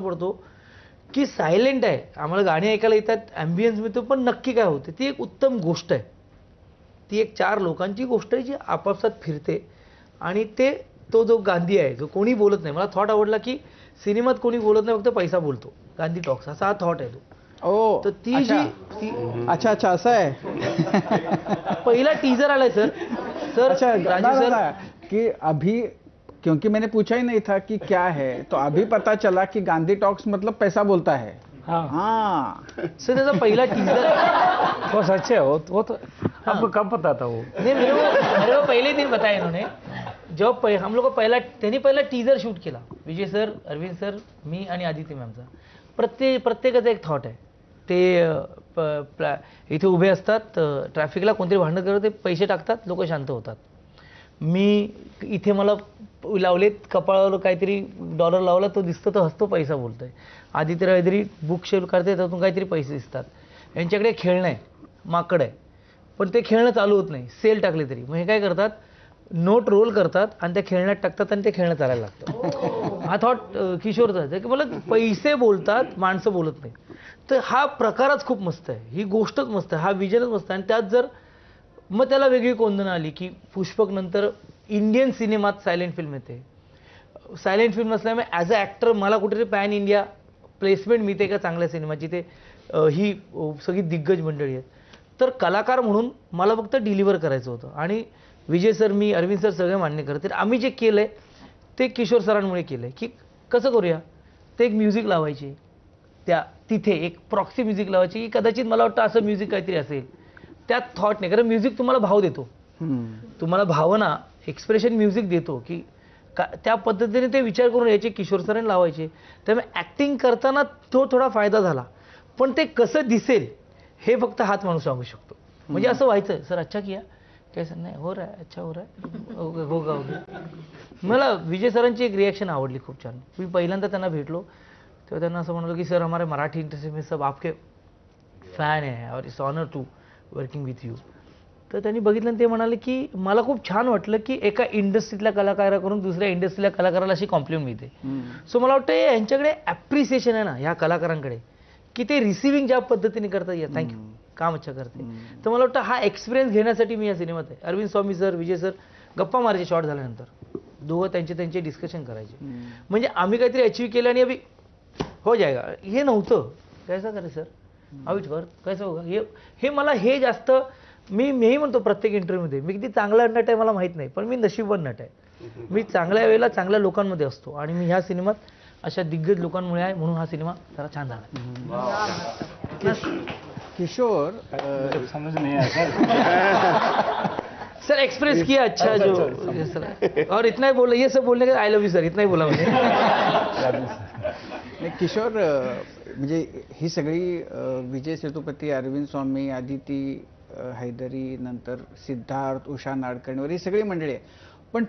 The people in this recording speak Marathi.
पडतो की सायलेंट आहे, आम्हाला गाणी ऐकायला येतात, ॲम्बियन्स मिळतो, पण नक्की काय होते ती एक उत्तम गोष्ट आहे. ती एक 4 लोकांची गोष्ट आहे जी आपापसात फिरते. आणि तो जो गांधी आहे, जो कोणी बोलत नाही. मला थॉट आवडला की सिनेमात कोणी बोलत नाही, फक्त पैसा बोलतो. गांधी टॉक्स असा हा थॉट आहे तो. ओ तर ती अच्छा जी अच्छा अच्छा असं आहे. पहिला टीजर आलाय सर. अच्छा राजीव सर कि अभी, क्योंकि मैंने पूछा ही नहीं था कि क्या है, तो अभी पता चला कि गांधी टॉक्स मतलब पैसा बोलता है. हाँ सर त्याचा पहिला टीजर वो सच है. वो तो आपको कब पता था वो? नहीं, मेरे को पहले दिन बताया इन्होंने. जब हम लोग त्यांनी पहिला टीजर शूट केला. विजय सर, अरविंद सर, मी आणि आदित्य मॅमचा. प्रत्येकाचा एक थॉट आहे. ते इथे उभे असतात, ट्रॅफिकला कोणतरी भांडण करत, ते पैसे टाकतात, लोक शांत होतात. मी इथे मला लावलेत कपाळावर काहीतरी डॉलर लावला, तो दिसतो, तो हसतो, पैसा बोलतोय. आदित्य काहीतरी बुक शेअर करते, त्यातून काहीतरी पैसे दिसतात. यांच्याकडे खेळणं आहे, माकड आहे, पण ते खेळणं चालू होत नाही. सेल टाकले तरी मग हे काय करतात, नोट रोल करतात आणि त्या खेळण्यात टाकतात आणि ते खेळणं चालायला लागतं. हा थॉट किशोरचा आहे की मला पैसे बोलतात, माणसं बोलत नाही. तर हा प्रकारच खूप मस्त आहे, ही गोष्टच मस्त आहे, हा विजनच मस्त आहे. आणि त्यात जर मग त्याला वेगळी कोंदणं आली की पुष्पक नंतर इंडियन सिनेमात सायलेंट फिल्म येते. सायलेंट फिल्म असल्यामुळे ॲज अ ॲक्टर मला कुठेतरी पॅन इंडिया प्लेसमेंट मिळते का चांगल्या सिनेमाची. ते ही सगळी दिग्गज मंडळी आहेत. तर कलाकार म्हणून मला फक्त डिलिव्हर करायचं होतं. आणि विजय सर, मी, अरविंद सर सगळे मान्य करतील. आम्ही जे केलं आहे ते किशोर सरांमुळे केलं आहे. की कसं करूया, ते एक म्युझिक लावायची, तिथे एक प्रॉक्सी म्युझिक लावायची, की कदाचित मला वाटतं असं म्युझिक काहीतरी असेल. त्यात थॉट नाही, कारण म्युझिक तुम्हाला भाव देतो, तुम्हाला भावना, एक्सप्रेशन म्युझिक देतो. की त्या पद्धतीने ते विचार करून यायचे, किशोर सरांनी लावायचे. त्यामुळे ॲक्टिंग करताना तो थोडा फायदा झाला. पण ते कसं दिसेल हे फक्त हाच माणूस सांगू शकतो. म्हणजे असं व्हायचं, सर अच्छा किया कैसा, नाही हो रहा है, अच्छा हो रहा है, होगा होगा. मला विजय सरांची एक रिॲक्शन आवडली खूप छान. मी पहिल्यांदा त्यांना भेटलो तेव्हा त्यांना असं म्हणालो की सर, हमारे मराठी इंडस्ट्री में सब आपके फॅन आहे और it's honour to working with you. तर त्यांनी बघितलं आणि ते म्हणाले की मला खूप छान वाटलं की एका इंडस्ट्रीतल्या कलाकाराकडून दुसऱ्या इंडस्ट्रीतल्या कलाकाराला अशी कॉम्प्लिमेंट मिळते. सो मला वाटतं यांच्याकडे ॲप्रिसिएशन आहे ना ह्या कलाकारांकडे, की ते रिसिव्हिंग ज्या पद्धतीने करतात, या थँक्यू, काम अच्छा करते. तर मला वाटतं हा एक्सपिरियन्स घेण्यासाठी मी या सिनेमात आहे. अरविंद स्वामी सर, विजय सर गप्पा मारायचे शॉर्ट झाल्यानंतर, दोघं त्यांचे डिस्कशन करायचे. म्हणजे आम्ही काहीतरी अचीव केलं आणि अभि हो जाएगा हे नव्हतं. कैसा करे सर, आउट वर्क कैसा होगा, हे मला हे जास्त, मीही म्हणतो प्रत्येक इंटरव्ह्यूमध्ये, मी किती चांगला नट आहे मला माहीत नाही, पण मी नशीबवान नट आहे. मी चांगल्या वेळेला चांगल्या लोकांमध्ये असतो. आणि मी ह्या सिनेमात अशा दिग्गज लोकांमुळे आहे, म्हणून हा सिनेमा जरा छान झाला. किशोर समझ नहीं आया सर एक्सप्रेस किया अच्छा जो सर, और इतना ही बोला, ये सब बोलने का, आई लव यू सर, इतना ही बोला मैंने. किशोर, म्हणजे ही सगळी विजय सेतुपती, अरविंद स्वामी, आदिती हैदरी, नंतर सिद्धार्थ, उषा नाडकर्णीवर ही सगळी मंडळी आहे. पण